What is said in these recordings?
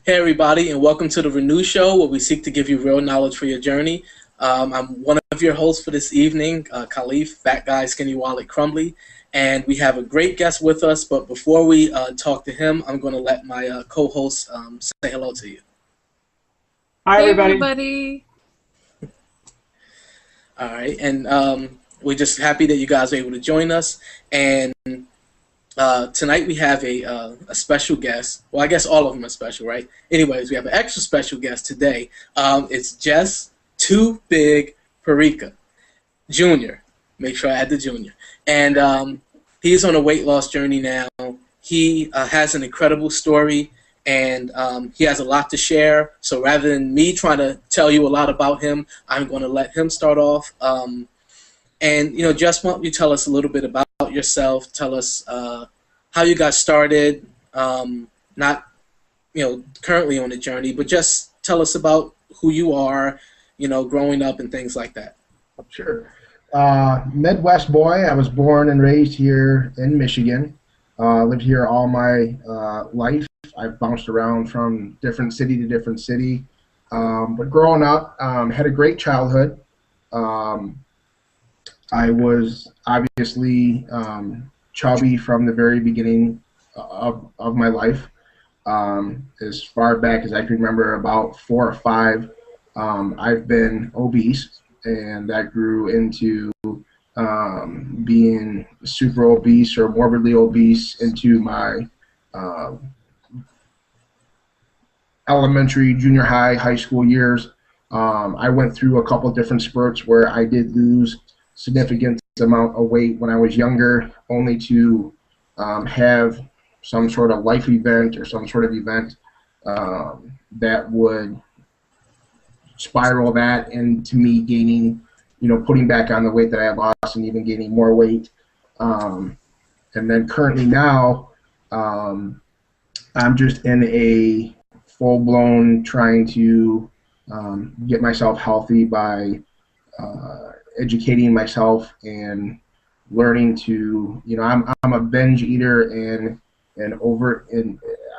Hey, everybody, and welcome to the Renew Show, where we seek to give you real knowledge for your journey. I'm one of your hosts for this evening, Khalif, Fat Guy, Skinny Wallet, Crumbly, and we have a great guest with us. But before we talk to him, I'm going to let my co-host say hello to you. Hi, Hey everybody. everybody. All right, and we're just happy that you guys are able to join us. And tonight we have a special guest. Well, I guess all of them are special, right? Anyways, we have an extra special guest today. It's Jess Too Big Perreca Jr. Make sure I add the junior. And he's on a weight loss journey now. He has an incredible story, and he has a lot to share. So rather than me trying to tell you a lot about him, I'm going to let him start off. And, Jess, why don't you tell us a little bit about yourself? Tell us how you got started, not, currently on the journey, but just tell us about who you are, growing up and things like that. Sure. Midwest boy. I was born and raised here in Michigan. Lived here all my life. I've bounced around from different city to different city. But growing up, had a great childhood. I was obviously chubby from the very beginning of my life. As far back as I can remember, about 4 or 5, I've been obese, and that grew into being super obese or morbidly obese into my elementary, junior high, high school years. I went through a couple of different spurts where I did lose significant amount of weight when I was younger, only to have some sort of life event or some sort of event that would spiral that into me gaining, putting back on the weight that I had lost and even gaining more weight. And then currently now, I'm just in a full-blown trying to get myself healthy by educating myself and learning to, I'm a binge eater and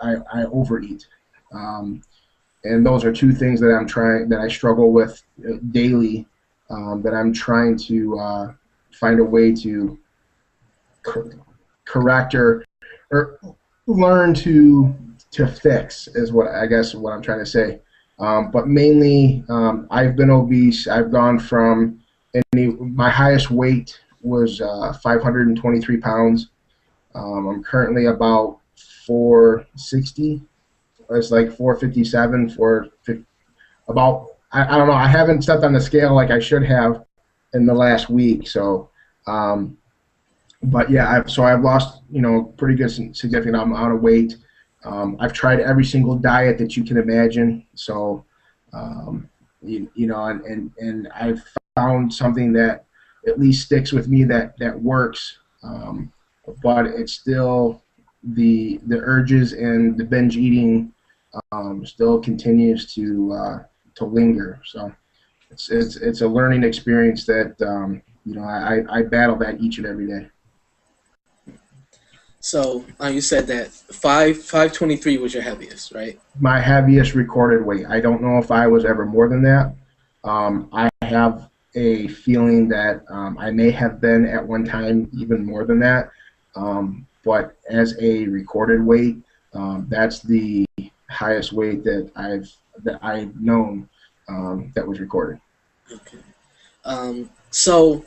I overeat, and those are two things that I struggle with daily, that I'm trying to find a way to correct or learn to fix is what I guess what I'm trying to say. But mainly, I've been obese. I've gone from my highest weight was 523 pounds. I'm currently about 460. It's like 457, 450, about, I don't know. I haven't stepped on the scale like I should have in the last week. So, but yeah, I've lost, pretty good significant amount of weight. I've tried every single diet that you can imagine. So, and I've found something that at least sticks with me that works. But it's still the urges and the binge eating still continues to linger. So it's a learning experience that I battle that each and every day. So you said that 523 was your heaviest, right? My heaviest recorded weight. I don't know if I was ever more than that. I have a feeling that I may have been at one time even more than that. But as a recorded weight, that's the highest weight that I've known that was recorded. Okay. So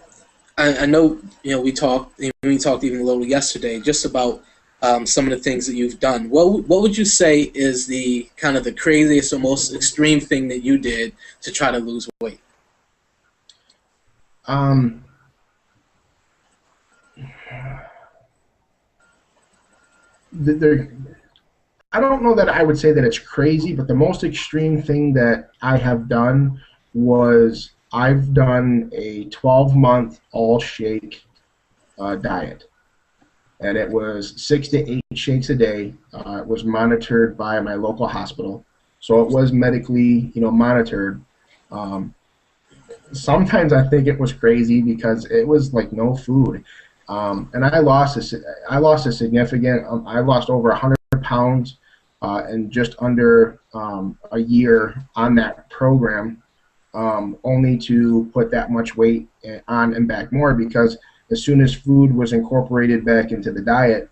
I know we talked even a little yesterday just about some of the things that you've done. What would you say is the kind of the craziest or most extreme thing that you did to try to lose weight? I don't know that I would say that it's crazy, but the most extreme thing that I have done was I've done a 12-month all-shake diet, and it was 6 to 8 shakes a day. It was monitored by my local hospital, so it was medically, monitored. Sometimes I think it was crazy because it was like no food. And I lost a significant. I lost over 100 pounds in just under a year on that program, only to put that much weight on and back more, because as soon as food was incorporated back into the diet,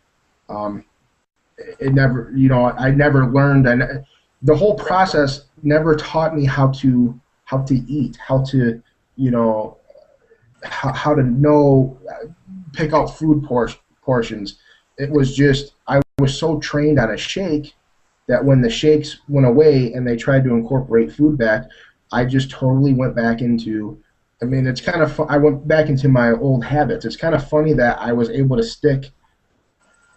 it never, I never learned, and the whole process never taught me how to eat, how to, you know, how to know, pick out food portions. It was just, I was so trained on a shake that when the shakes went away and they tried to incorporate food back, I just totally went back into, I mean, it's kind of, I went back into my old habits. It's kind of funny that I was able to stick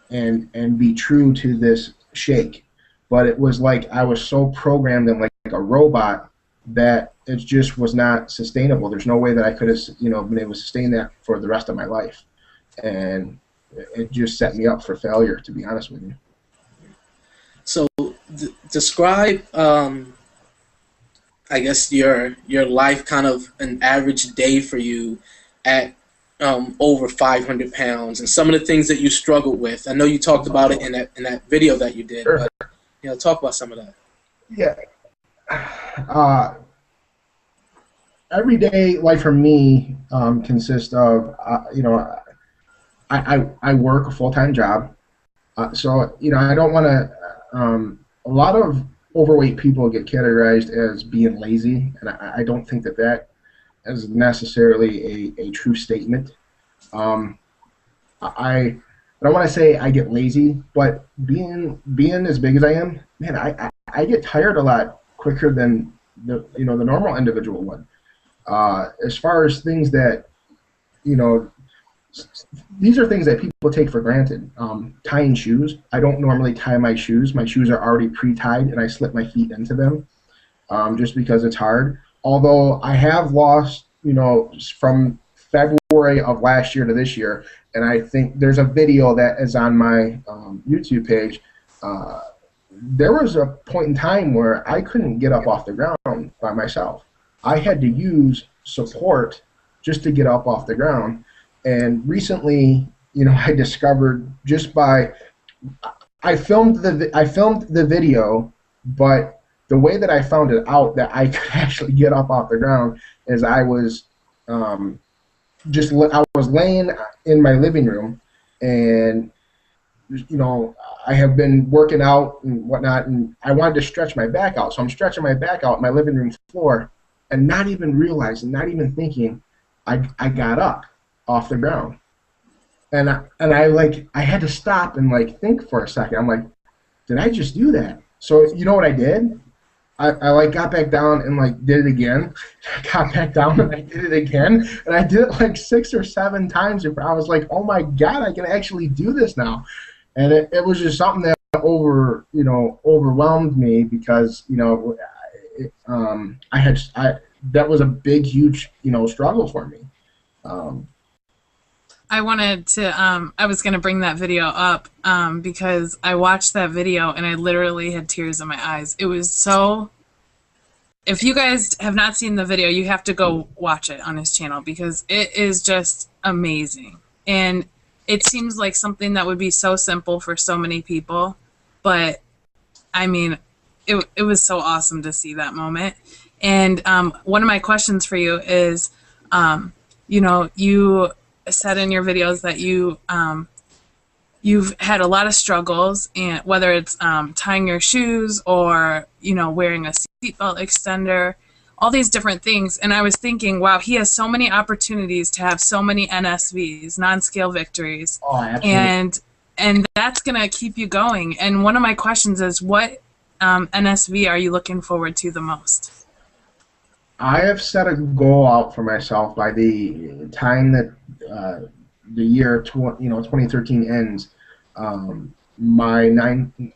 and be true to this shake, but it was like I was so programmed and like a robot that it just was not sustainable. There's no way that I could have, been able to sustain that for the rest of my life, and it just set me up for failure, to be honest with you. So describe, I guess, your life, kind of an average day for you at over 500 pounds, and some of the things that you struggled with. I know you talked about it in that video that you did, Sure. but talk about some of that. Yeah. Everyday life for me consists of, I work a full-time job, so I don't want to. A lot of overweight people get categorized as being lazy, and I don't think that is necessarily a true statement. I don't want to say I get lazy, but being as big as I am, man, I get tired a lot quicker than the normal individual would. As far as things that, these are things that people take for granted. Tying shoes. I don't normally tie my shoes. My shoes are already pre-tied, and I slip my feet into them just because it's hard. Although I have lost, from February of last year to this year, and I think there's a video that is on my YouTube page. There was a point in time where I couldn't get up off the ground by myself. I had to use support just to get up off the ground. And recently, I discovered just by, I filmed the video, but the way that I found it out that I could actually get up off the ground is I was I was laying in my living room, and I have been working out and whatnot, and I wanted to stretch my back out, so I'm stretching my back out on my living room floor, and not even realizing, not even thinking, I got up off the ground, and I had to stop and think for a second. I'm like, did I just do that? So you know what I did? I got back down and did it again. I got back down and I did it again, and I did it 6 or 7 times. And I was like, oh my God, I can actually do this now. And it was just something that overwhelmed me, because that was a big, huge struggle for me. I wanted to, I was going to bring that video up because I watched that video and I literally had tears in my eyes. It was so, if you guys have not seen the video, you have to go watch it on his channel, because it is just amazing. And it seems like something that would be so simple for so many people, but I mean, it was so awesome to see that moment. And one of my questions for you is, you said in your videos that you've had a lot of struggles, and whether it's tying your shoes or wearing a seatbelt extender, all these different things. And I was thinking, wow, he has so many opportunities to have so many NSVs, non-scale victories. Oh, absolutely. And that's gonna keep you going. And one of my questions is, what NSV are you looking forward to the most? I have set a goal out for myself by the time that the year 2013 ends. My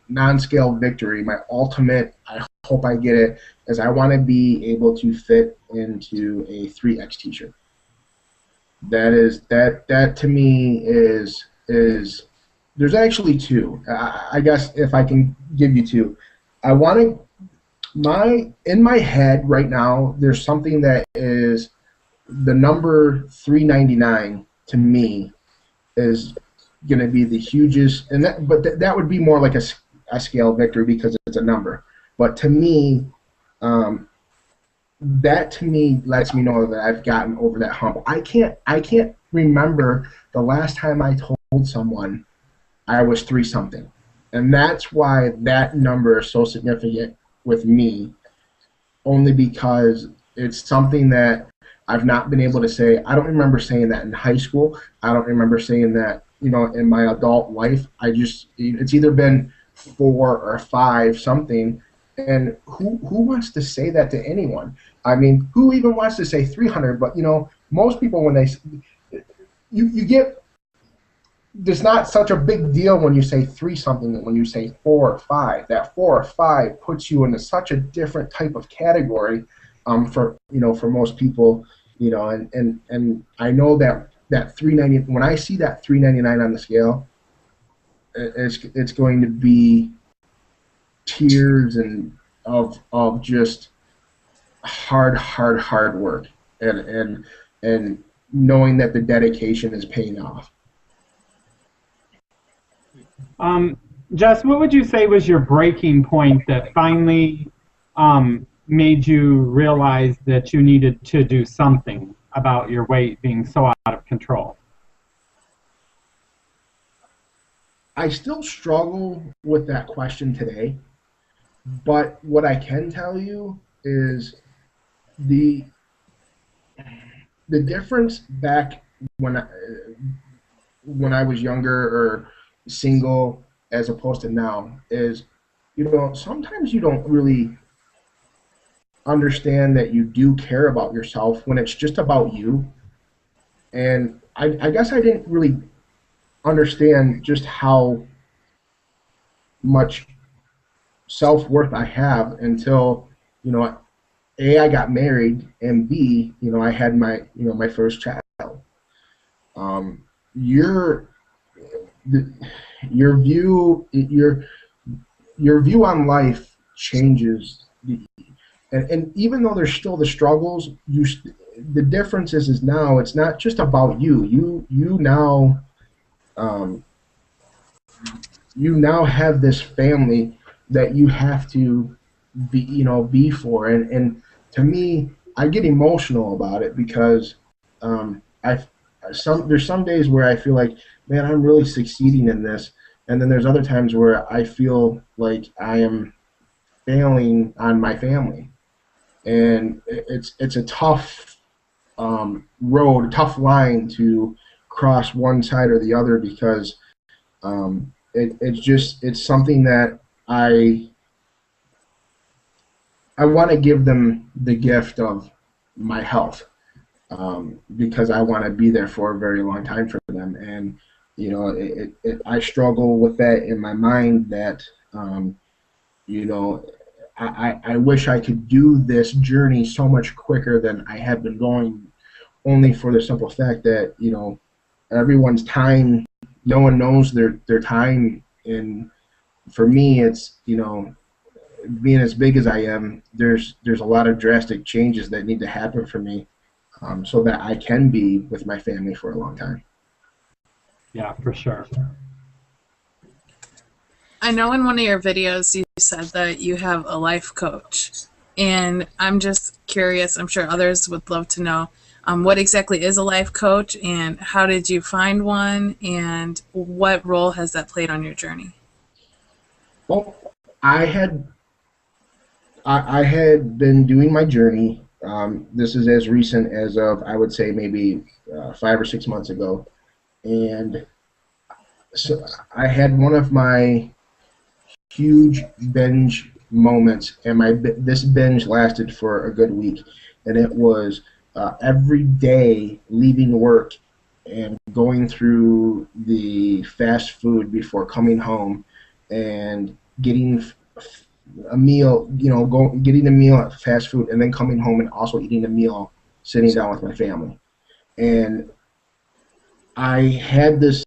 non-scale victory, my ultimate, I hope I get it, is I want to be able to fit into a 3X t-shirt. That to me is there's actually 2. I guess if I can give you 2, I want to. In my head right now, there's something that is the number 399 to me is going to be the hugest, and that would be more like a scale victory because it's a number. But to me, that to me lets me know that I've gotten over that hump. I can't remember the last time I told someone I was three something, and that's why that number is so significant with me. Only because it's something that I've not been able to say. I don't remember saying that in high school. I don't remember saying that, in my adult life. It's either been four or five something. And who wants to say that to anyone? I mean, who even wants to say 300? But, most people, when you get, there's not such a big deal when you say three something than when you say four or five. That four or five puts you into such a different type of category for most people, and I know that 390, when I see that 399 on the scale, it's going to be tears and of just hard work, and knowing that the dedication is paying off. Jess, what would you say was your breaking point that finally made you realize that you needed to do something about your weight being so out of control? I still struggle with that question today, but what I can tell you is the difference back when I was younger or single as opposed to now is, sometimes you don't really understand that you do care about yourself when it's just about you. And I guess I didn't really understand just how much self-worth I have until, A, I got married, and B, I had my first child. Your view on life changes, and even though there's still the struggles, the difference is now it's not just about you. You now have this family that you have to be for, and to me, I get emotional about it because there's some days where I feel like, man, I'm really succeeding in this, and then there's other times where I feel like I am failing on my family, and it's a tough road, a tough line to cross one side or the other because it's something that I want to give them the gift of my health. Because I want to be there for a very long time for them, and I struggle with that in my mind that I wish I could do this journey so much quicker than I have been going, only for the simple fact that everyone's time, no one knows their time, and for me it's being as big as I am, there's a lot of drastic changes that need to happen for me. So that I can be with my family for a long time. Yeah, for sure. I know in one of your videos you said that you have a life coach, and I'm just curious, I'm sure others would love to know, what exactly is a life coach, and how did you find one, and what role has that played on your journey? Well, I had been doing my journey. This is as recent as of, I would say, maybe 5 or 6 months ago. And so I had one of my huge binge moments, and this binge lasted for a good week. And it was every day leaving work and going through the fast food before coming home and getting a meal, getting a meal at fast food, and then coming home and also eating a meal sitting down with my family. And I had this.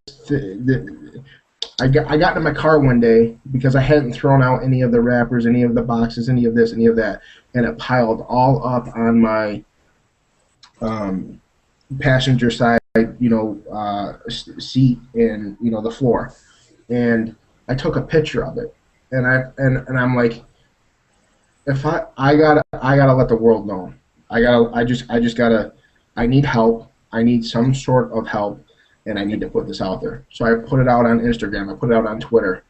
I got in my car one day because I hadn't thrown out any of the wrappers, any of the boxes, any of this, any of that, and it piled all up on my passenger side, seat and the floor. And I took a picture of it. and I'm like, if I gotta let the world know. I just gotta, I need help. I need some sort of help, and I need to put this out there. So I put it out on Instagram. I put it out on Twitter,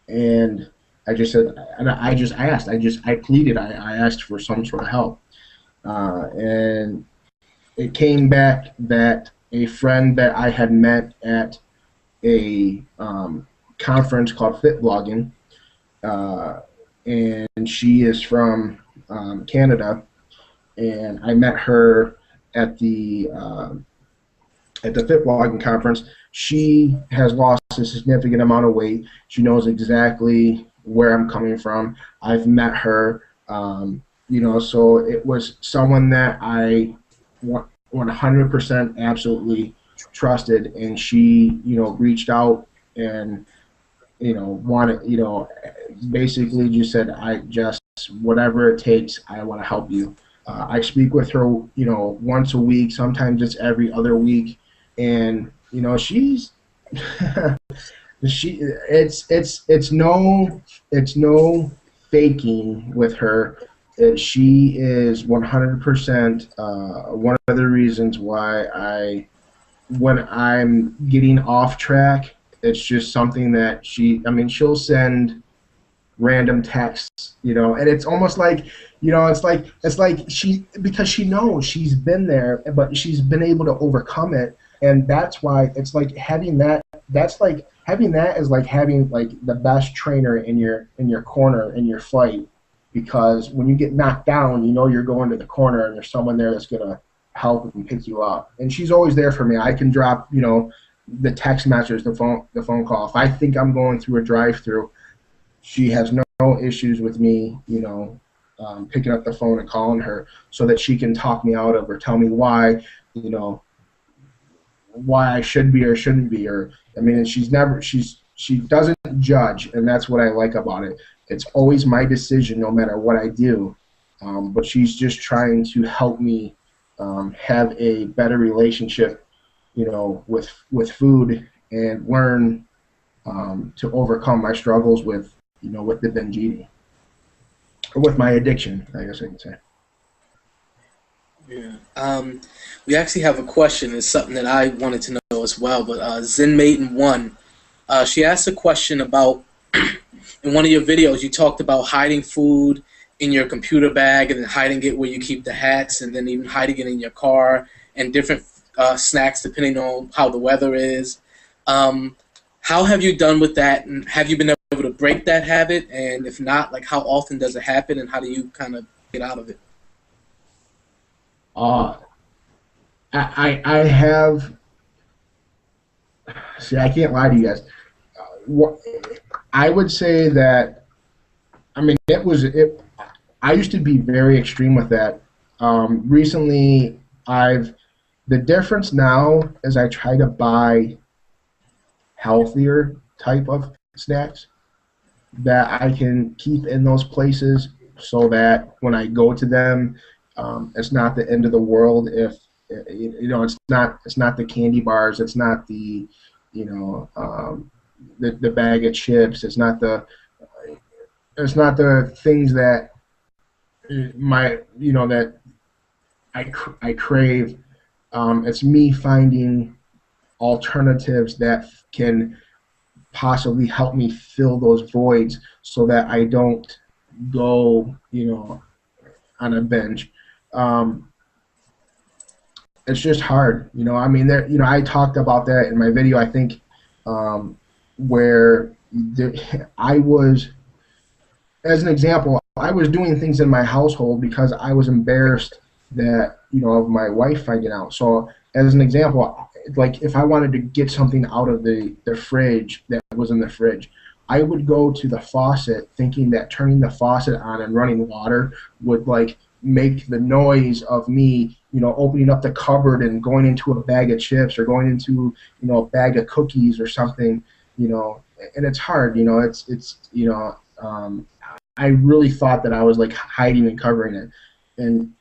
and I just said, and I just asked. I pleaded. I asked for some sort of help, and it came back that a friend that I had met at a conference called Fit Blogging, uh, and she is from Canada, and I met her at the Fit Blogging conference. She has lost a significant amount of weight. She knows exactly where I'm coming from. I've met her, so it was someone that I 100% absolutely trusted, and she, reached out and, wanted, basically just said, I just, whatever it takes, I want to help you. I speak with her, once a week. Sometimes it's every other week, and she's it's no faking with her. She is 100% one of the reasons why when I'm getting off track, it's just something that she'll send random texts, and it's almost like, it's like because she knows she's been there, but she's been able to overcome it, and that's why it's like having that. That's like having that is like having like the best trainer in your corner in your fight, because when you get knocked down, you're going to the corner and there's someone there that's gonna help and pick you up, and she's always there for me. I can drop, the text message, the phone call. If I think I'm going through a drive-through, she has no issues with me, picking up the phone and calling her so that she can talk me out of or tell me why, why I should be or shouldn't be. And she doesn't judge, and that's what I like about it. It's always my decision no matter what I do, but she's just trying to help me have a better relationship, with food, and learn to overcome my struggles with the binge eating, or with my addiction, I guess I can say. Yeah. We actually have a question. It's something that I wanted to know as well. But ZenMaiden1, she asked a question about, in one of your videos, you talked about hiding food in your computer bag, and then hiding it where you keep the hats, and then even hiding it in your car, and different snacks depending on how the weather is. How have you done with that, and have you been able to break that habit? And if not, like, how often does it happen, and how do you kind of get out of it? I have. See, I can't lie to you guys. I would say that. I used to be very extreme with that. Recently, the difference now is I try to buy healthier type of snacks that I can keep in those places, so that when I go to them, it's not the end of the world if it's not the candy bars, it's not the the bag of chips, it's not the things that that I crave. It's me finding alternatives that can possibly help me fill those voids, so that I don't go on a binge. It's just hard, I talked about that in my video, I think, where I was, as an example, I was doing things in my household because I was embarrassed that, of my wife finding out. So, as an example, like if I wanted to get something out of the fridge that was in the fridge, I would go to the faucet thinking that turning the faucet on and running water would like make the noise of me, opening up the cupboard and going into a bag of chips, or going into, a bag of cookies or something, and it's hard, I really thought that I was like hiding and covering it. And,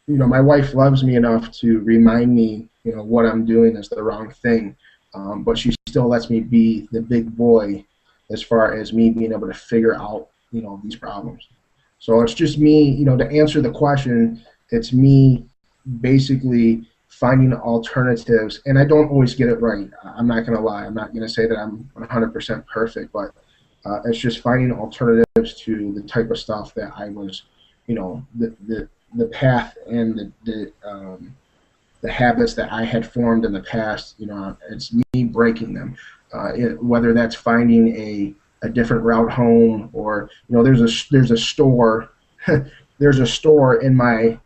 my wife loves me enough to remind me, what I'm doing is the wrong thing. But she still lets me be the big boy as far as me being able to figure out, these problems. So it's just me, to answer the question, it's me basically finding alternatives, and I don't always get it right. I'm not going to lie. I'm not going to say that I'm 100% perfect, but it's just finding alternatives to the type of stuff that I was, the path and the habits that I had formed in the past. It's me breaking them. Whether that's finding a different route home, or there's a store there's a store in my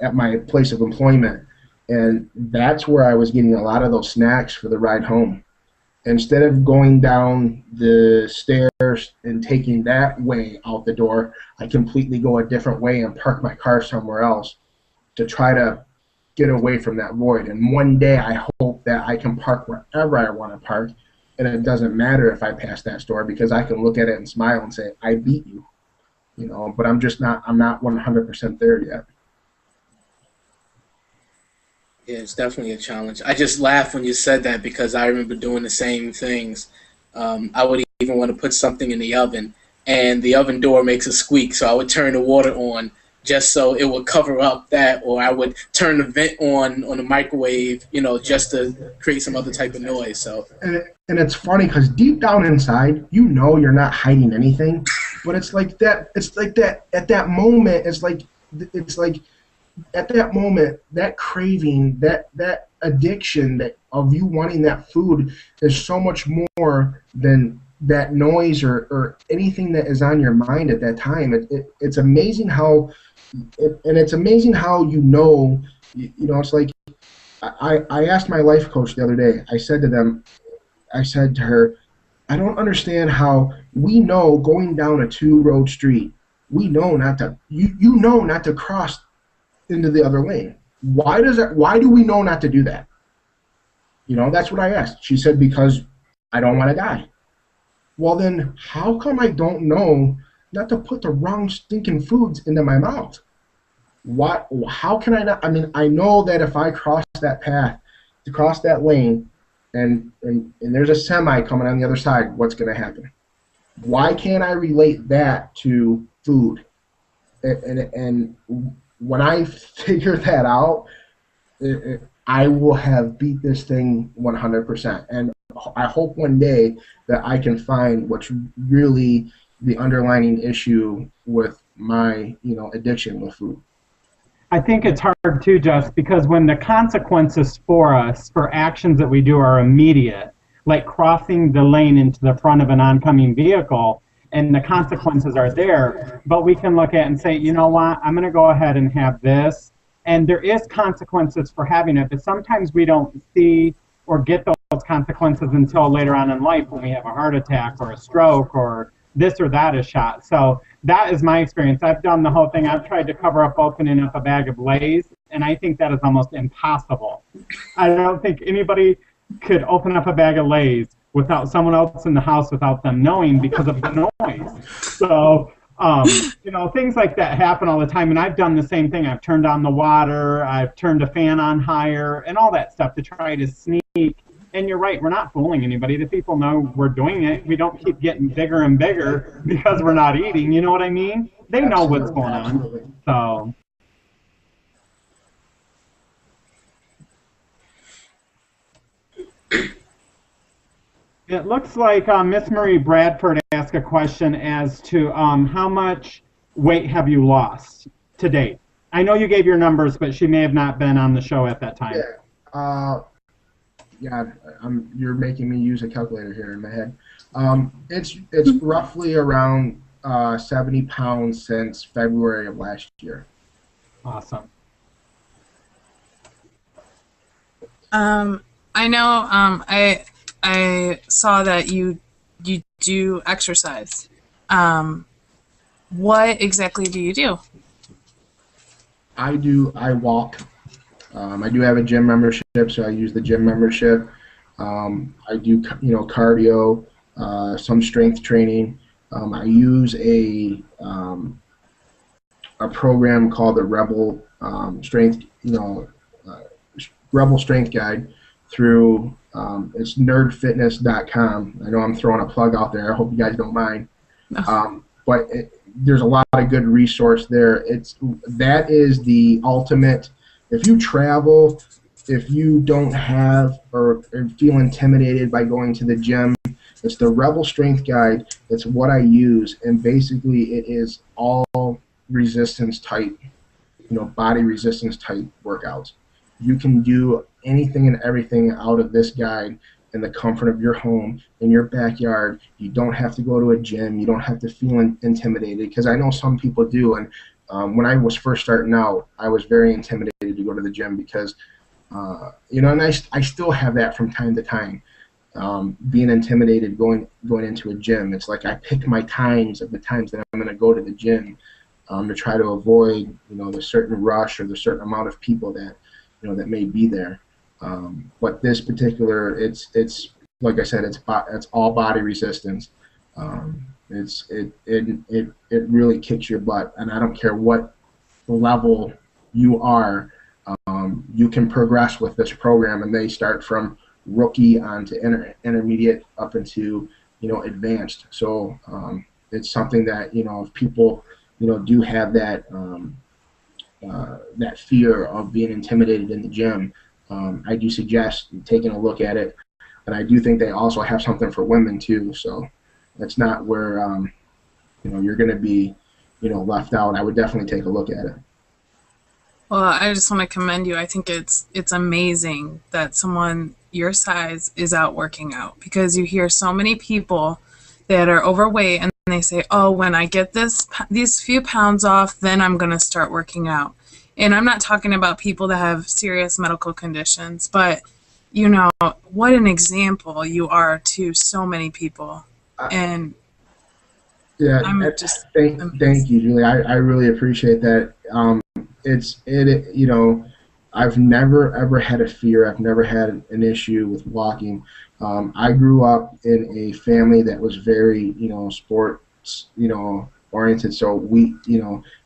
at my place of employment, and that's where I was getting a lot of those snacks for the ride home. Instead of going down the stairs and taking that way out the door, I completely go a different way and park my car somewhere else to try to get away from that void. And one day I hope that I can park wherever I want to park, and it doesn't matter if I pass that store, because I can look at it and smile and say, I beat you. But I'm not 100% there yet. Yeah, it's definitely a challenge. I just laughed when you said that, because I remember doing the same things. I would even want to put something in the oven, and the oven door makes a squeak, so I would turn the water on just so it would cover up that, or I would turn the vent on the microwave, just to create some other type of noise. So. And it's funny, because deep down inside, you're not hiding anything, but it's like that. It's like that at that moment. It's like at that moment, that craving, that addiction of you wanting that food is so much more than that noise or anything that is on your mind at that time. It's amazing how, it's amazing how it's like, I asked my life coach the other day. I said to her, I don't understand how we know going down a 2-road street, we know not to, know not to cross into the other lane. Why do we know not to do that? That's what I asked. She said, because I don't want to die. Well, then how come I don't know not to put the wrong stinking foods into my mouth? How can I not? I mean, I know that if I cross that path, to cross that lane, and there's a semi coming on the other side, what's going to happen? Why can't I relate that to food? And when I figure that out, I will have beat this thing 100%. And I hope one day that I can find what's really the underlying issue with my, addiction with food. I think it's hard too, Jess, because when the consequences for us for actions that we do are immediate, like crossing the lane into the front of an oncoming vehicle, and the consequences are there, but we can look at it and say, you know what, I'm going to go ahead and have this, and there is consequences for having it, but sometimes we don't see or get those consequences until later on in life, when we have a heart attack or a stroke or this or that is shot. So that is my experience. I've done the whole thing. I've tried to cover up opening up a bag of Lay's, and I think that is almost impossible. I don't think anybody could open up a bag of Lay's without someone else in the house, without them knowing, because of the noise. So, things like that happen all the time, and I've done the same thing. I've turned on the water, I've turned a fan on higher, and all that stuff to try to sneak. And you're right, we're not fooling anybody. The people know we're doing it. We don't keep getting bigger and bigger because we're not eating. You know what I mean? They know what's going on. So. It looks like Miss Marie Bradford asked a question as to how much weight have you lost to date? I know you gave your numbers, but she may have not been on the show at that time. Yeah. You're making me use a calculator here in my head. It's roughly around 70 pounds since February of last year. Awesome. I know. I saw that you do exercise. What exactly do you do? I walk. I do have a gym membership, so I use the gym membership. I do cardio, some strength training. I use a program called the Rebel Strength Guide through It's nerdfitness.com. I know I'm throwing a plug out there. I hope you guys don't mind. But there's a lot of good resource there. That is the ultimate. If you travel, if you don't have or feel intimidated by going to the gym, it's the Rebel Strength Guide. It's what I use, and basically it is all resistance type, body resistance type workouts. You can do anything and everything out of this guide in the comfort of your home, in your backyard. You don't have to go to a gym. You don't have to feel intimidated, because I know some people do. And when I was first starting out, I was very intimidated to go to the gym because, and I still have that from time to time. Being intimidated going into a gym. It's like I pick my times of the times that I'm going to go to the gym to try to avoid, the certain rush or the certain amount of people that, that may be there. But this particular, it's like I said, it's all body resistance. It really kicks your butt, and I don't care what level you are. You can progress with this program, and they start from rookie onto intermediate up into advanced. So it's something that if people do have that that fear of being intimidated in the gym, I do suggest taking a look at it. And I do think they also have something for women too. So that's not where you're going to be left out. I would definitely take a look at it. Well, I just want to commend you. I think it's amazing that someone your size is out working out, because you hear so many people that are overweight and they say, oh, when I get these few pounds off, then I'm going to start working out. And I'm not talking about people that have serious medical conditions, but what an example you are to so many people. And yeah, thank you, Julie. I really appreciate that. I've never ever had a fear. I've never had an issue with walking. I grew up in a family that was very, sports, oriented. So we,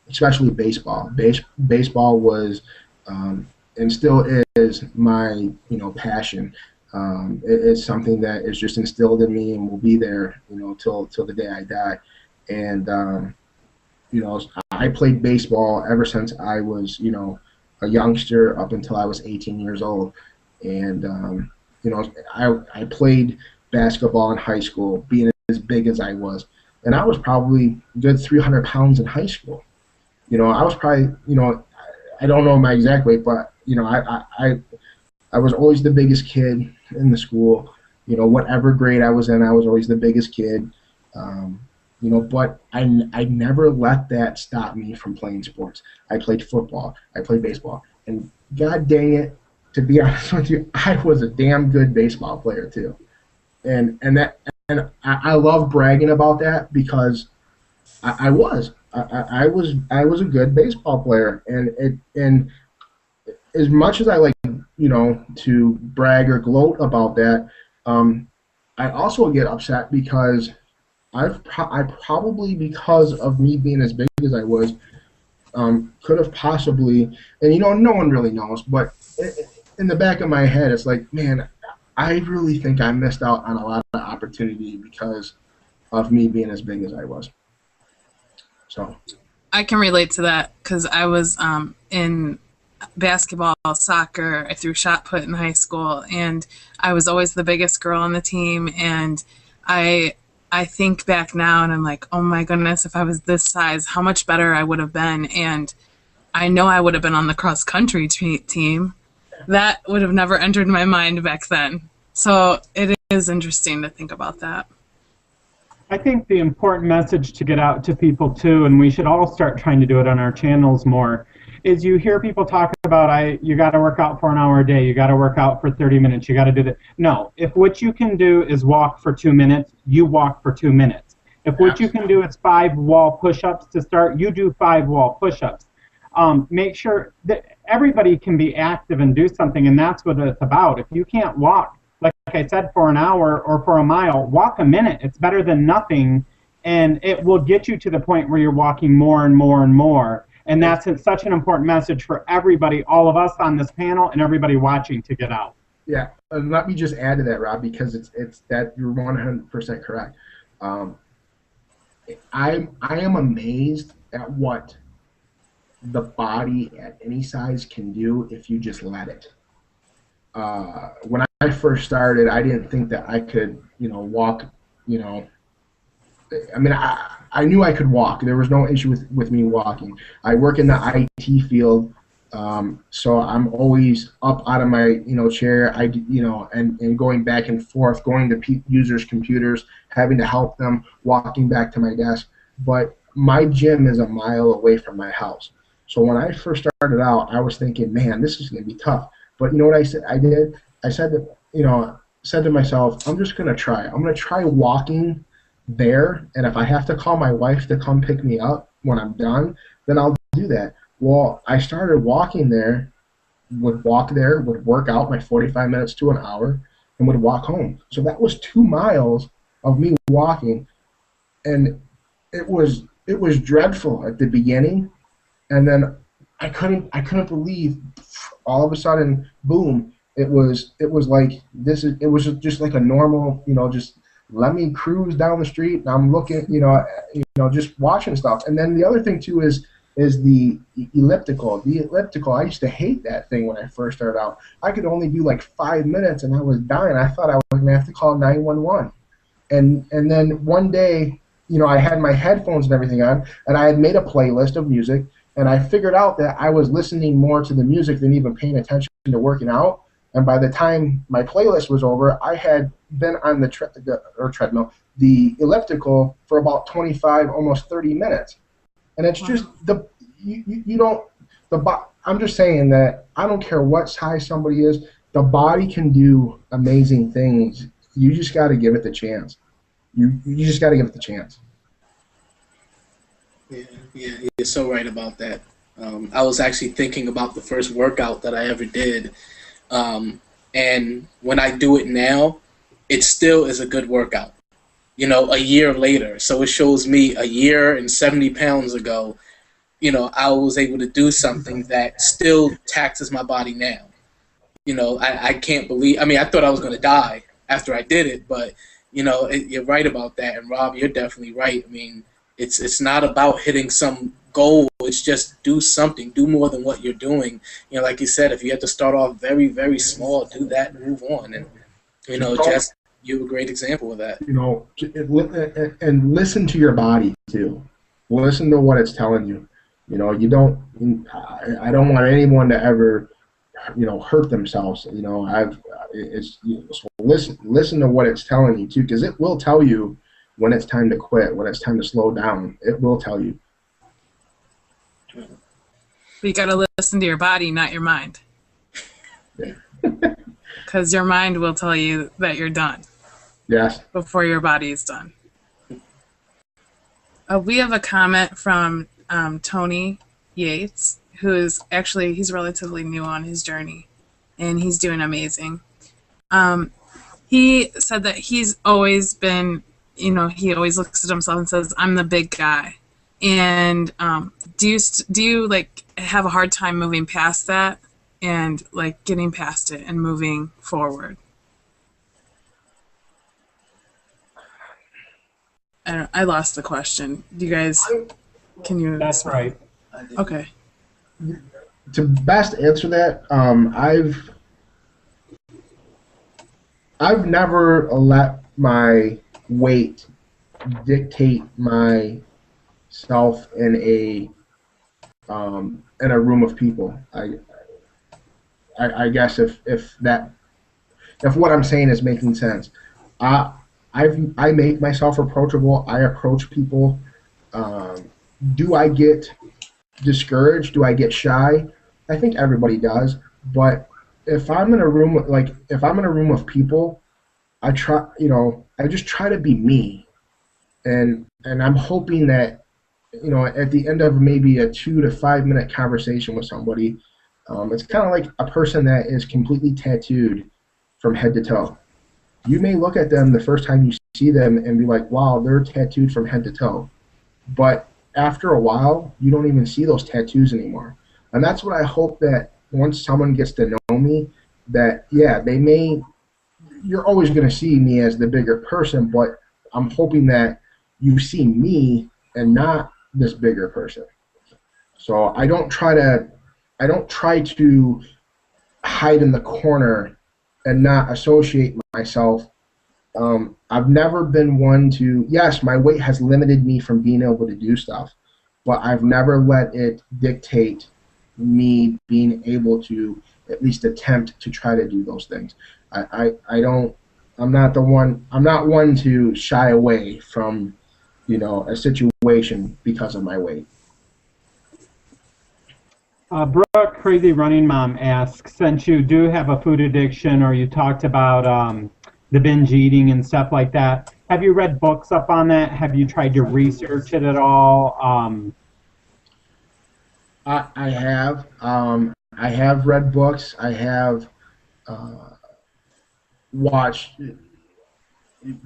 especially baseball. Baseball was, and still is my, passion. It's something that is just instilled in me and will be there, till the day I die. And I played baseball ever since I was, a youngster up until I was 18 years old. And, I played basketball in high school, being as big as I was. And I was probably a good 300 pounds in high school. I was probably, I don't know my exact weight, but, I was always the biggest kid in the school. Whatever grade I was in, I was always the biggest kid. But I never let that stop me from playing sports. I played football. I played baseball. And God dang it, to be honest with you, I was a damn good baseball player too. And I love bragging about that, because I was a good baseball player. And as much as I like, to brag or gloat about that, I also get upset because I probably, because of me being as big as I was, could have possibly, and no one really knows, but in the back of my head, it's like, man, I really think I missed out on a lot of opportunity because of me being as big as I was. So I can relate to that, because I was in basketball, soccer. I threw shot put in high school, and I was always the biggest girl on the team. And I think back now, and I'm like, oh my goodness, if I was this size, how much better I would have been. And I know I would have been on the cross country team. That would have never entered my mind back then. So it is interesting to think about that. I think the important message to get out to people too, and we should all start trying to do it on our channels more, is you hear people talk about, you got to work out for an hour a day, you got to work out for 30 minutes, you got to do that. No, if what you can do is walk for 2 minutes, you walk for 2 minutes. If what you can do is 5 wall push-ups to start, you do 5 wall push-ups. Make sure that everybody can be active and do something, and that's what it's about. If you can't walk, like I said, for an hour or for a mile, walk a minute. It's better than nothing, and it will get you to the point where you're walking more and more and more. And that's such an important message for everybody, all of us on this panel and everybody watching, to get out. Yeah, and let me just add to that, Rob, because it's that you're 100% correct. Um, I am amazed at what the body at any size can do if you just let it. When I first started, I didn't think that I could, walk, you know, I mean, I knew I could walk. There was no issue with me walking. I work in the IT field, so I'm always up out of my chair. And going back and forth, going to users' computers, having to help them, walking back to my desk. But my gym is a mile away from my house. So when I first started out, I was thinking, man, this is going to be tough. But you know what I said? I did. I said that said to myself, I'm just going to try. I'm going to try walking there, and if I have to call my wife to come pick me up when I'm done, then I'll do that. Well, I started walking there, would walk there, would work out my 45 minutes to an hour, and would walk home. So that was 2 miles of me walking, and it was dreadful at the beginning, and then I couldn't believe all of a sudden, boom, it was like it was just like a normal, just let me cruise down the street and I'm looking, just watching stuff. And then the other thing too is the elliptical. The elliptical, I used to hate that thing when I first started out. I could only do like 5 minutes and I was dying. I thought I was gonna have to call 911. And then one day, I had my headphones and everything on, and I had made a playlist of music, and I figured out that I was listening more to the music than even paying attention to working out. And by the time my playlist was over, I had been on the treadmill, the elliptical, for about 25, almost 30 minutes. And it's just you don't I'm just saying that I don't care what size somebody is, the body can do amazing things. You just got to give it the chance. You just got to give it the chance. Yeah, you're so right about that. I was actually thinking about the first workout that I ever did. And when I do it now, it still is a good workout, a year later. So it shows me a year and 70 pounds ago, I was able to do something that still taxes my body now. I can't believe, I thought I was going to die after I did it, but, you're right about that. And Rob, you're definitely right. It's not about hitting some goal. It's just do something. Do more than what you're doing. Like you said, if you have to start off very, very small, do that and move on. And, Jess, you're a great example of that. And listen to your body, too. Listen to what it's telling you. I don't want anyone to ever, hurt themselves. So listen to what it's telling you, too, because it will tell you when it's time to quit, when it's time to slow down. It will tell you. But you got to listen to your body, not your mind. Because your mind will tell you that you're done. Yes. Before your body is done. We have a comment from Tony Yates, who's actually, he's relatively new on his journey, and he's doing amazing. He said that he's always been, he always looks at himself and says, I'm the big guy. And do you like have a hard time moving past that and like getting past it and moving forward? I lost the question. Do you guys, can you? That's right. Okay. To best answer that, I've never let my weight dictate myself in a room of people. I guess if what I'm saying is making sense, I make myself approachable. I approach people. Do I get discouraged? Do I get shy? I think everybody does. But if I'm in a room of people, I just try to be me, and I'm hoping that at the end of maybe a 2 to 5 minute conversation with somebody, it's kind of like a person that is completely tattooed from head to toe. You may look at them the first time you see them and be like, wow, they're tattooed from head to toe. But after a while, you don't even see those tattoos anymore. And that's what I hope, that once someone gets to know me, that, yeah, you're always going to see me as the bigger person, but I'm hoping that you see me and not this bigger person. So I don't try to hide in the corner and not associate myself. I've never been one to, yes, my weight has limited me from being able to do stuff, but I've never let it dictate me being able to at least attempt to try to do those things. I don't, I'm not one to shy away from, a situation because of my weight. Brooke, Crazy Running Mom asks, since you do have a food addiction, or you talked about the binge eating and stuff like that, have you read books up on that? Have you tried to research it at all? I have. I have read books. I have watched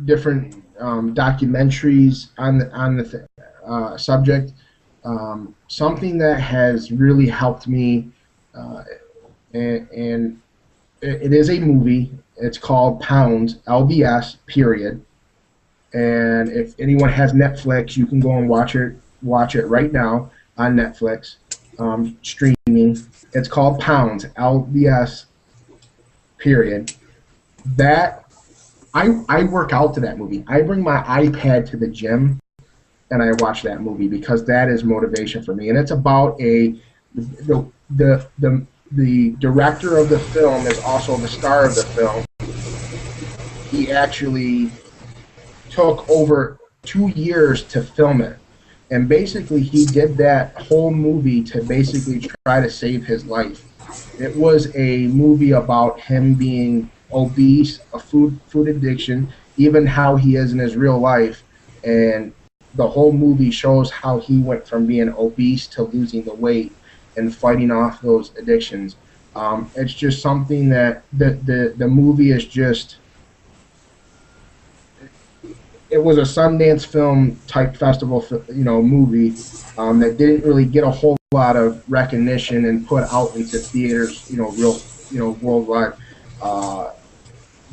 different documentaries on the subject. Something that has really helped me, and it is a movie. It's called Pounds, LBS, period. And if anyone has Netflix, you can go and watch it. Watch it right now on Netflix, streaming. It's called Pounds, LBS, period. That I work out to that movie. I bring my iPad to the gym and I watch that movie because that is motivation for me. And it's about the director of the film is also the star of the film. He actually took over 2 years to film it. And basically he did that whole movie to basically try to save his life. It was a movie about him being obese, a food addiction, even how he is in his real life. And the whole movie shows how he went from being obese to losing the weight and fighting off those addictions. It's just something that the movie is just, it was a Sundance film type festival, movie that didn't really get a whole lot of recognition and put out into theaters, worldwide.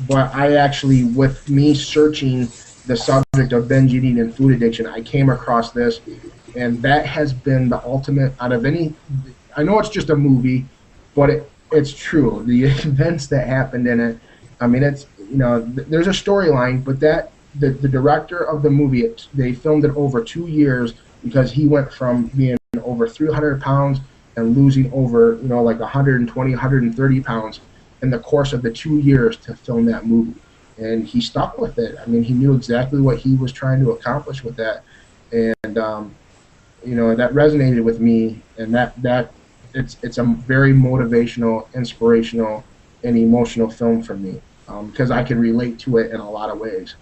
But I actually, with me searching the subject of binge eating and food addiction, I came across this, and that has been the ultimate out of any. I know it's just a movie, but it's true. The events that happened in it, I mean, it's there's a storyline, but that the director of the movie, they filmed it over 2 years because he went from being over 300 pounds and losing over like 120, 130 pounds in the course of the 2 years to film that movie. And he stuck with it. I mean, he knew exactly what he was trying to accomplish with that, and that resonated with me. And that it's a very motivational, inspirational, and emotional film for me because I can relate to it in a lot of ways.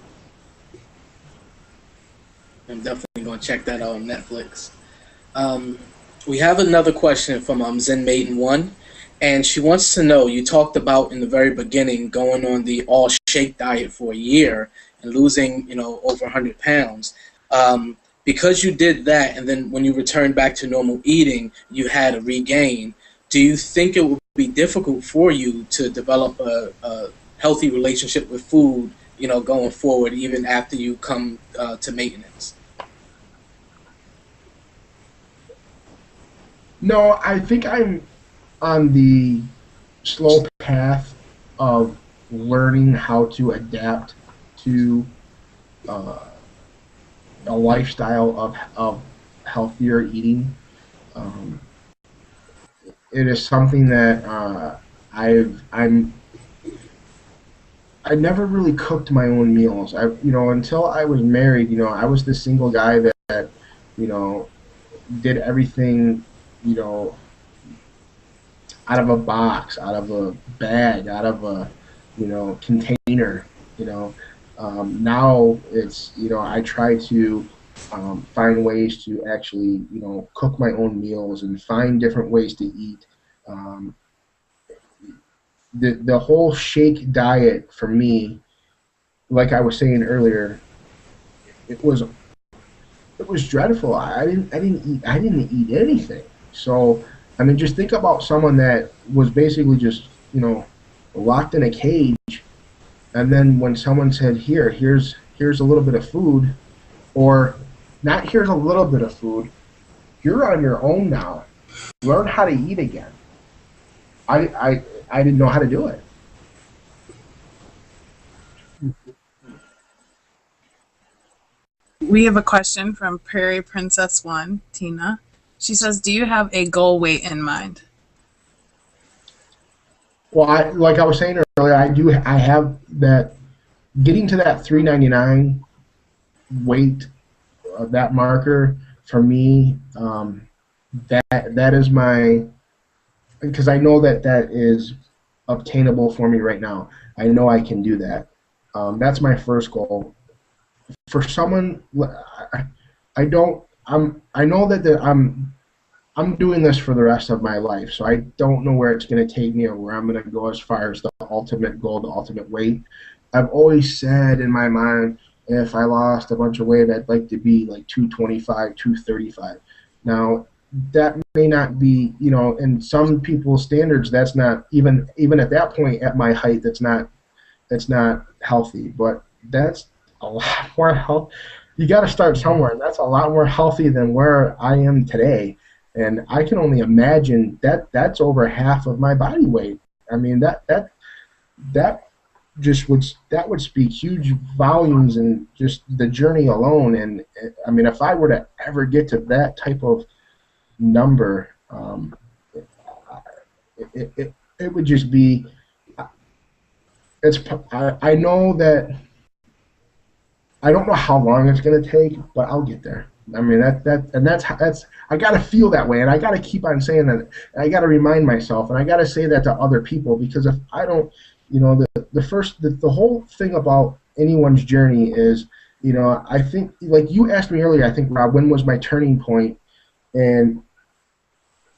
I'm definitely going to check that out on Netflix. We have another question from Zen Maiden 1. And she wants to know, you talked about in the very beginning going on the all-shake diet for a year and losing, over 100 pounds. Because you did that, and then when you returned back to normal eating, you had a regain. Do you think it would be difficult for you to develop a healthy relationship with food, going forward, even after you come to maintenance? No, I think I'm on the slow path of learning how to adapt to a lifestyle of healthier eating. It is something that I never really cooked my own meals. Until I was married, I was the single guy that did everything, out of a box, out of a bag, out of a container. Now it's I try to find ways to actually cook my own meals and find different ways to eat. The whole shake diet for me, like I was saying earlier, it was dreadful. I didn't eat anything. So I mean, just think about someone that was basically just locked in a cage, and then when someone said, here's a little bit of food, or not here's a little bit of food, you're on your own now. Learn how to eat again. I didn't know how to do it. We have a question from Prairie Princess 1, Tina. She says, do you have a goal weight in mind? Well, like I was saying earlier, I have that, getting to that 399 weight, that marker for me, that is my, because I know that is obtainable for me right now. I know I can do that. That's my first goal. For someone, I know that I'm doing this for the rest of my life, so I don't know where it's going to take me or where I'm going to go as far as the ultimate goal, the ultimate weight. I've always said in my mind, if I lost a bunch of weight, I'd like to be like 225, 235. Now, that may not be, in some people's standards, that's not even at that point at my height, that's not healthy. But that's a lot more health. You got to start somewhere, and that's a lot more healthy than where I am today. And I can only imagine that's over half of my body weight. I mean, that would speak huge volumes in just the journey alone. And I mean, if I were to ever get to that type of number, it would just be. I know that. I don't know how long it's going to take, but I'll get there. I mean, that's I got to feel that way, and I got to keep on saying that. I got to remind myself, and I got to say that to other people, because if I don't, the whole thing about anyone's journey is, I think, like you asked me earlier, I think, Rob, when was my turning point? And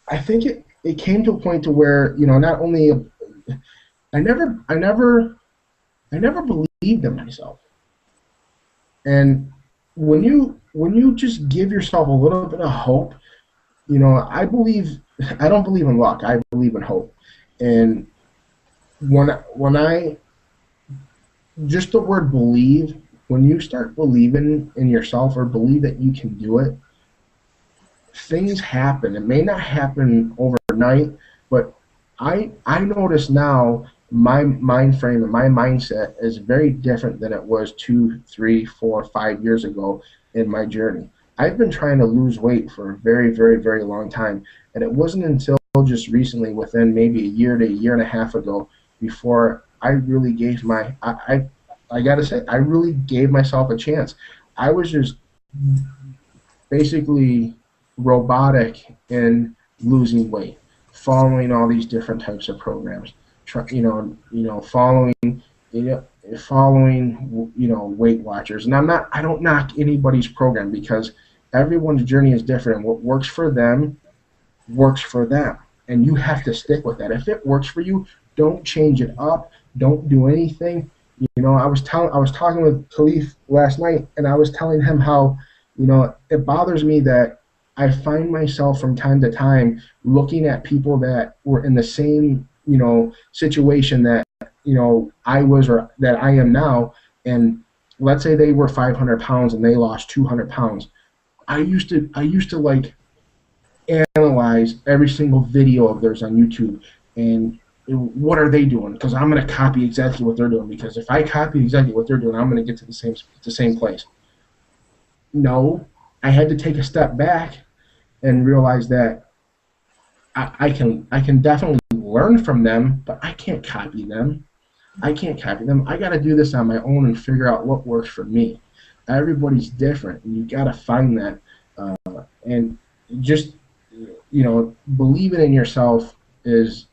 I think it came to a point to where, not only I never believed in myself. And when you just give yourself a little bit of hope, I don't believe in luck. I believe in hope. And when I just the word believe, when you start believing in yourself or believe that you can do it, things happen. It may not happen overnight, but I notice now my mind frame and my mindset is very different than it was 2, 3, 4, 5 years ago in my journey. I've been trying to lose weight for a very, very, very long time, and it wasn't until just recently, within maybe a year to a year and a half ago, before I really gave I gotta say, I really gave myself a chance. I was just basically robotic in losing weight, following all these different types of programs. Following Weight Watchers, and I don't knock anybody's program, because everyone's journey is different. What works for them, and you have to stick with that. If it works for you, don't change it up. Don't do anything. I was talking with Khalif last night, and I was telling him how, it bothers me that I find myself from time to time looking at people that were in the same situation that I was, or that I am now, and let's say they were 500 pounds and they lost 200 pounds. I used to like analyze every single video of theirs on YouTube, and what are they doing? Because I'm going to copy exactly what they're doing, because if I copy exactly what they're doing, I'm going to get to the same place. No, I had to take a step back and realize that I can definitely learn from them, but I can't copy them. I got to do this on my own and figure out what works for me. Everybody's different, and you got to find that. And just believing in yourself is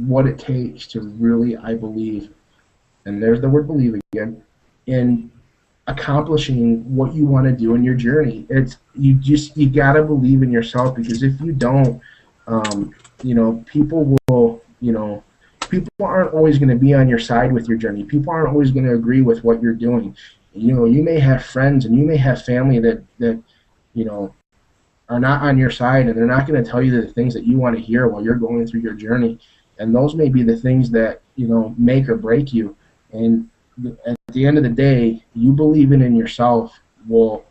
what it takes to really, I believe, and there's the word believe again, in accomplishing what you want to do in your journey. You got to believe in yourself, because if you don't, people will, people aren't always going to be on your side with your journey. People aren't always going to agree with what you're doing. You may have friends and you may have family that are not on your side, and they're not going to tell you the things that you want to hear while you're going through your journey. and those may be the things that make or break you. And at the end of the day, you believing in yourself will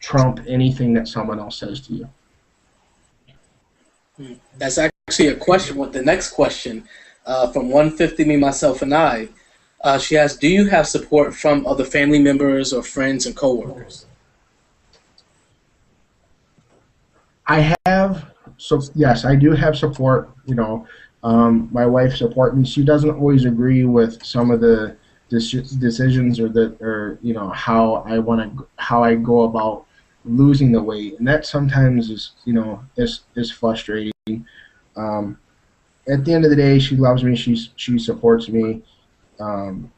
trump anything that someone else says to you. That's actually a question. With the next question from 150 Me, Myself, and I. She asks, do you have support from other family members or friends and coworkers? I have, so yes, I do have support. My wife supports me. She doesn't always agree with some of the decisions or how I go about losing the weight, and that sometimes is frustrating. At the end of the day, she loves me. She supports me, and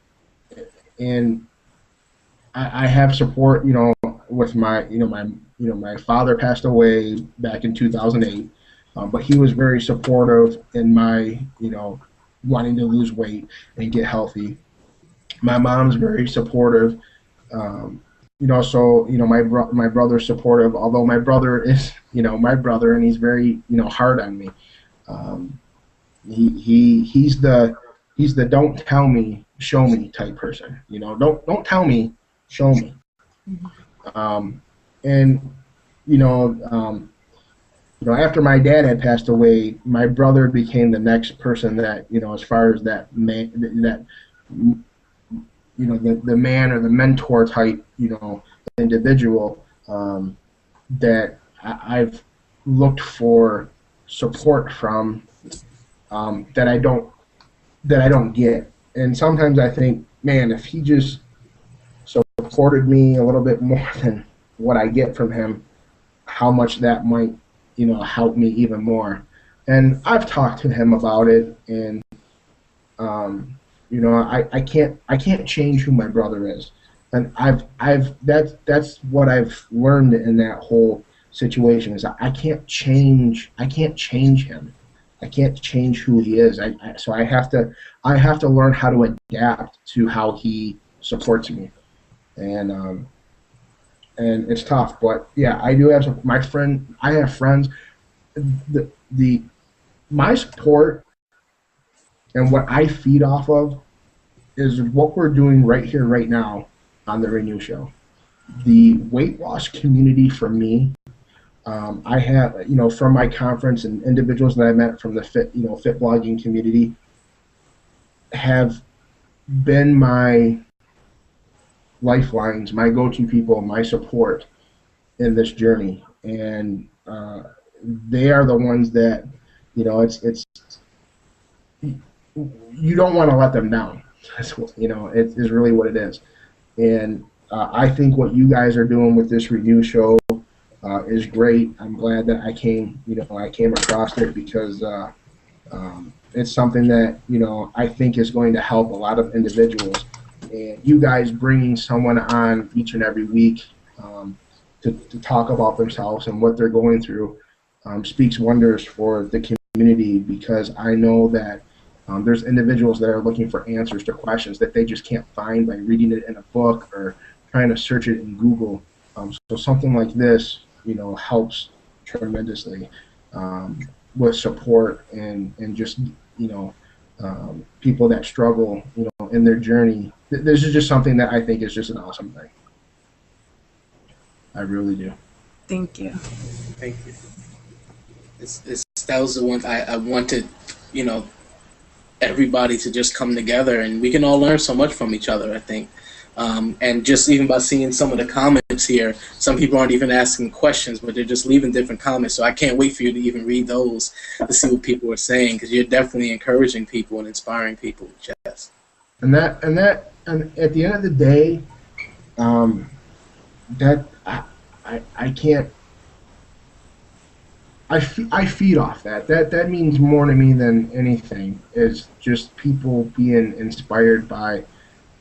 I have support. With my father passed away back in 2008, but he was very supportive in my wanting to lose weight and get healthy. My mom's very supportive. My brother's supportive. Although my brother is my brother, and he's very hard on me. He's the don't tell me, show me type person. Don't tell me, show me. After my dad had passed away, my brother became the next person that as far as that man, the man or the mentor type individual that I've looked for support from, that I don't get. And sometimes I think, man, if he just supported me a little bit more than what I get from him, how much that might help me even more. And I've talked to him about it, and I can't change who my brother is, and that's what I've learned in that whole situation is I can't change him. I can't change who he is. So I have to learn how to adapt to how he supports me, and it's tough. But yeah, I do have I have friends. My support and what I feed off of is what we're doing right here, right now on the Renew Show. The weight loss community for me, I have, from my conference and individuals that I met from the fit blogging community have been my lifelines, my go-to people, my support in this journey. And they are the ones that, it's you don't want to let them down. That's what, it is really what it is. And I think what you guys are doing with this Renew Show is great. I'm glad that I came across it because it's something that I think is going to help a lot of individuals. And you guys bringing someone on each and every week to talk about themselves and what they're going through speaks wonders for the community, because I know that there's individuals that are looking for answers to questions that they just can't find by reading it in a book or trying to search it in Google. So something like this, helps tremendously with support and just, people that struggle, in their journey. This is just something that I think is just an awesome thing. I really do. Thank you. Thank you. That was the one I wanted, everybody to just come together, and we can all learn so much from each other, I think. And just even by seeing some of the comments here, some people aren't even asking questions, but they're just leaving different comments. So I can't wait for you to even read those to see what people are saying, because you're definitely encouraging people and inspiring people, Jess. And at the end of the day, that I can't. I feed off that. That means more to me than anything. Is just people being inspired by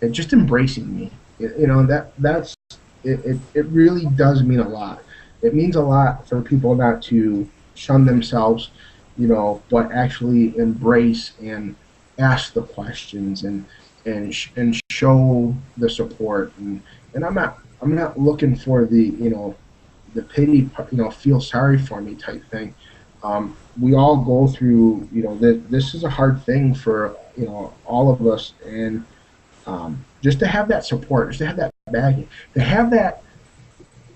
it, just embracing me. That's it. It really does mean a lot. It means a lot for people not to shun themselves, but actually embrace and ask the questions and show the support. And I'm not looking for the pity, feel sorry for me type thing. We all go through, this is a hard thing for, all of us. And just to have that support, just to have that backing, to have that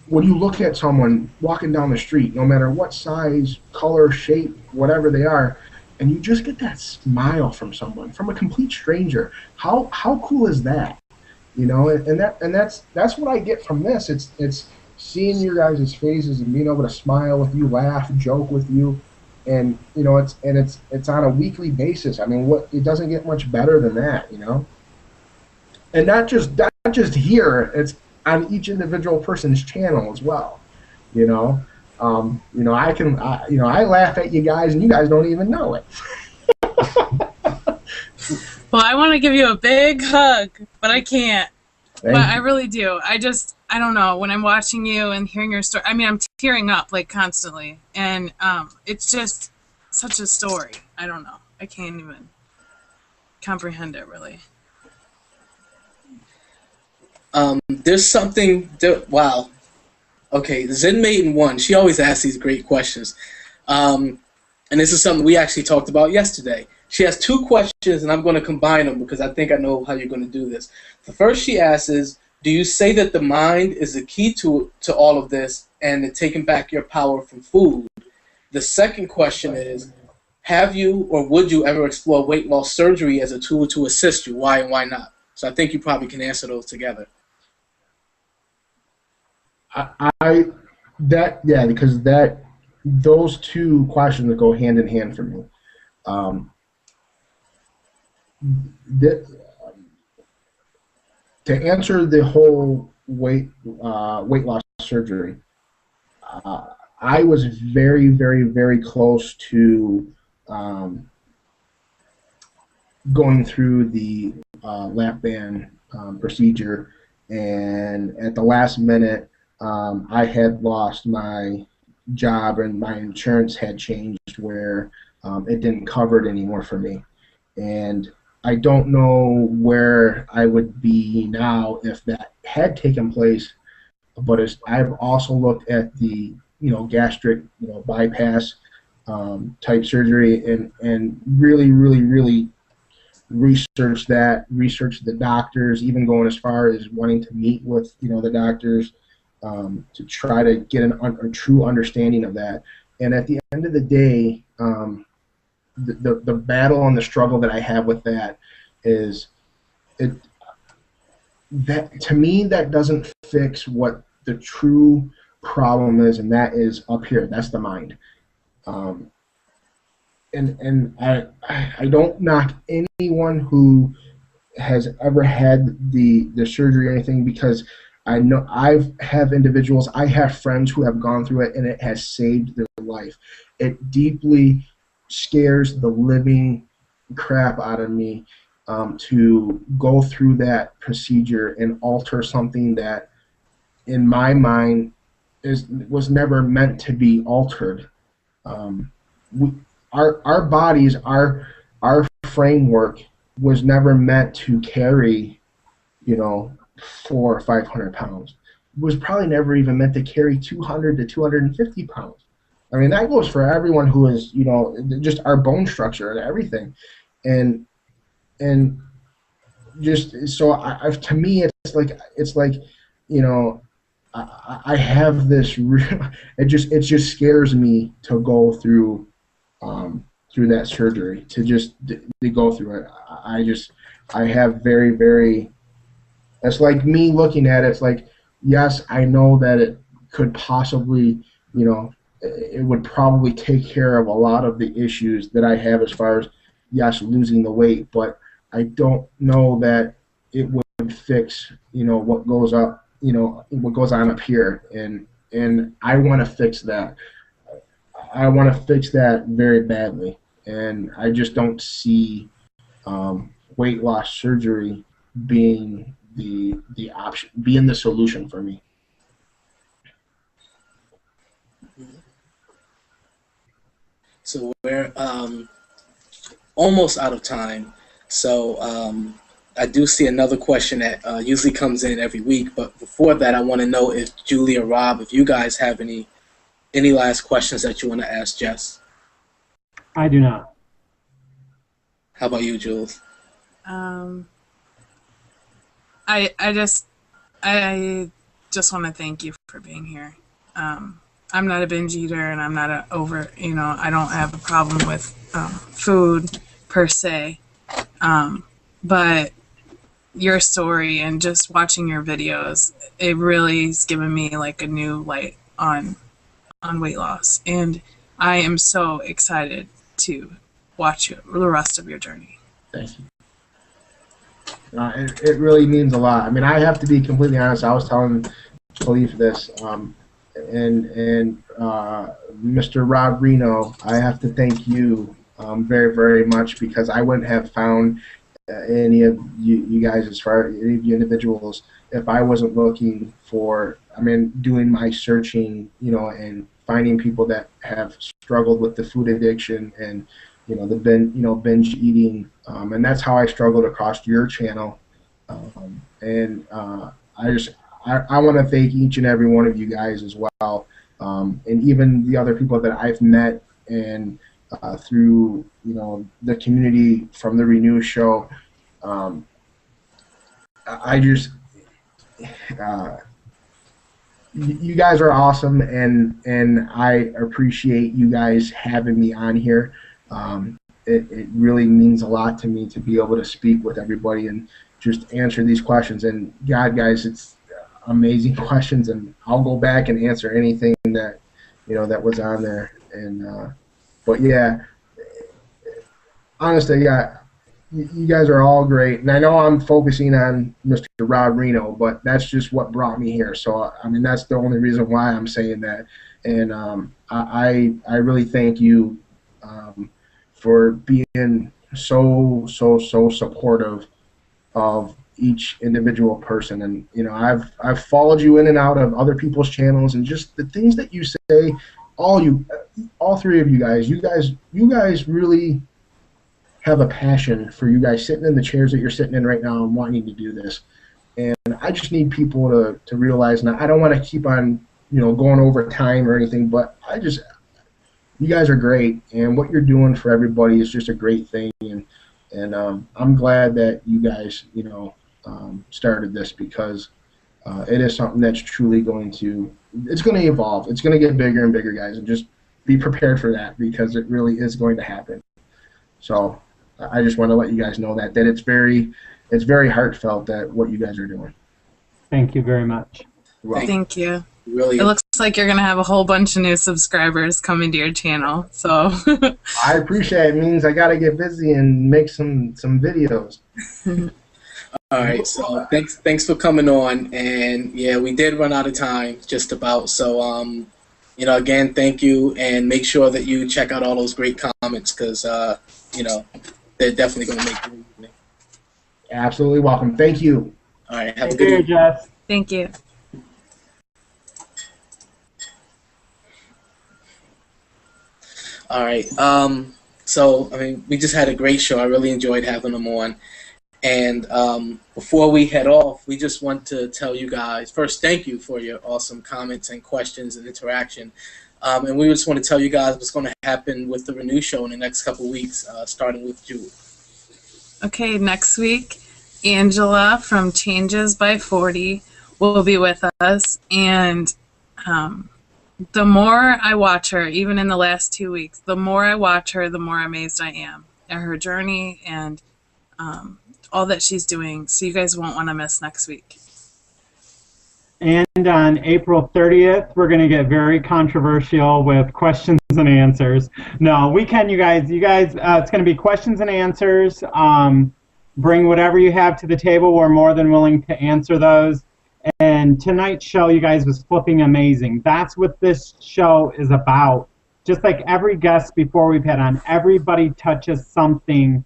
when you look at someone walking down the street, no matter what size, color, shape, whatever they are, and you just get that smile from someone, from a complete stranger. How cool is that? That's what I get from this. It's seeing your guys' faces and being able to smile with you, laugh, joke with you, and it's on a weekly basis. I mean, it doesn't get much better than that. And not just here. It's on each individual person's channel as well. I laugh at you guys, and you guys don't even know it. Well, I want to give you a big hug, but I can't. Thank But you. I really do. I don't know. When I'm watching you and hearing your story, I mean, I'm tearing up like constantly, and it's just such a story. I don't know. I can't even comprehend it really. There's something. Wow. Okay, Zen Maiden 1. She always asks these great questions, and this is something we actually talked about yesterday. She has two questions, and I'm going to combine them because I think I know how you're going to do this. The first she asks is, do you say that the mind is the key to all of this and to taking back your power from food? The second question is, have you or would you ever explore weight loss surgery as a tool to assist you? Why and why not? So I think you probably can answer those together. Because those two questions go hand in hand for me. To answer the whole weight loss surgery, I was very, very, very close to going through the lap band procedure, and at the last minute, I had lost my job and my insurance had changed where it didn't cover it anymore for me. And I don't know where I would be now if that had taken place, but I've also looked at the gastric bypass type surgery and really, really, really researched the doctors, even going as far as wanting to meet with the doctors to try to get a true understanding of that. And at the end of the day, the battle and the struggle that I have with that is that to me that doesn't fix what the true problem is, and that is up here. That's the mind. And I don't knock anyone who has ever had the surgery or anything, because I know I have individuals, I have friends who have gone through it and it has saved their life. It deeply scares the living crap out of me to go through that procedure and alter something that in my mind was never meant to be altered. Our bodies, our framework was never meant to carry 400 or 500 pounds. It was probably never even meant to carry 200 to 250 pounds. I mean, that goes for everyone who is, just our bone structure and everything. And just so to me, it's like I have this it just scares me to go through that surgery, to go through it. I have very, very, it's like me looking at it, it's like, yes, I know that it could possibly, it would probably take care of a lot of the issues that I have as far as, yes, losing the weight, but I don't know that it would fix, what goes up, what goes on up here, and I want to fix that. I want to fix that very badly, and I just don't see weight loss surgery being the option, being the solution for me. So we're almost out of time. So I do see another question that usually comes in every week. But before that, I want to know if Julie or Rob, if you guys have any last questions that you want to ask Jess. I do not. How about you, Jules? Um, I just want to thank you for being here. I'm not a binge eater, and I'm not I don't have a problem with food per se. But your story and just watching your videos, it really has given me like a new light on weight loss, and I am so excited to watch the rest of your journey. Thank you. It really means a lot. I mean, I have to be completely honest. I was telling Khalif this, and Mr. Rob Reno, I have to thank you very, very much, because I wouldn't have found any of you guys, as far as any of you individuals, if I wasn't looking for, doing my searching, and finding people that have struggled with the food addiction and the binge eating, and that's how I struggled across your channel. I want to thank each and every one of you guys as well, and even the other people that I've met and through the community from the Renew show. You guys are awesome, and I appreciate you guys having me on here. It really means a lot to me to be able to speak with everybody and just answer these questions. And God, guys, it's amazing questions, and I'll go back and answer anything that that was on there. And but yeah, honestly, yeah, you guys are all great, and I know I'm focusing on Mr. Rob Reno, but that's just what brought me here. So that's the only reason why I'm saying that. And I really thank you for being so supportive of each individual person. And I've followed you in and out of other people's channels, and just the things that you say, all three of you guys really have a passion for you guys sitting in the chairs that you're sitting in right now and wanting to do this. And I just need people to realize, now I don't want to keep on going over time or anything, but you guys are great, and what you're doing for everybody is just a great thing. And I'm glad that you guys started this, because it is something that's truly going to evolve. It's going to get bigger and bigger, guys, and just be prepared for that, because it really is going to happen. So I just want to let you guys know that it's very heartfelt, that what you guys are doing. Thank you very much. Thank you. Really, it looks like you're going to have a whole bunch of new subscribers coming to your channel. So I appreciate it. It means I got to get busy and make some videos. All right, so thanks for coming on. And yeah, we did run out of time just about. So again, thank you, and make sure that you check out all those great comments, because they're definitely going to make your evening. Absolutely welcome. Thank you. All right, have a good evening. Jess. Thank you. All right. So we just had a great show. I really enjoyed having them on. And before we head off, we just want to tell you guys, first, thank you for your awesome comments and questions and interaction. And we just want to tell you guys what's going to happen with the Renew show in the next couple weeks, starting with Julie. Okay, next week, Angela from Changes by 40 will be with us. And the more I watch her, even in the last 2 weeks, the more I watch her, the more amazed I am at her journey and all that she's doing. So you guys won't want to miss next week. And on April 30th, we're going to get very controversial with questions and answers. No, we can, you guys. It's going to be questions and answers. Bring whatever you have to the table. We're more than willing to answer those. And tonight's show, you guys, was flipping amazing. That's what this show is about. Just like every guest before we've had on, everybody touches something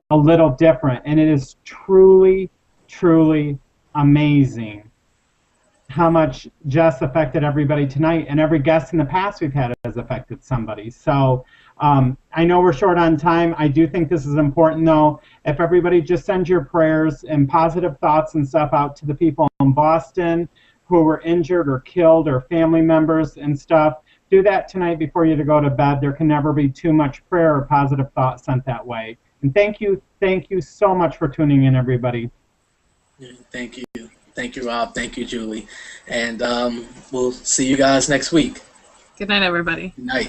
a little different. And it is truly, truly amazing how much Jess affected everybody tonight, and every guest in the past we've had has affected somebody. So I know we're short on time. I do think this is important, though. If everybody just sends your prayers and positive thoughts and stuff out to the people in Boston who were injured or killed, or family members and stuff, do that tonight before you go to bed. There can never be too much prayer or positive thought sent that way. And thank you so much for tuning in, everybody. Thank you, Rob. Thank you, Julie. And we'll see you guys next week. Good night, everybody. Good night.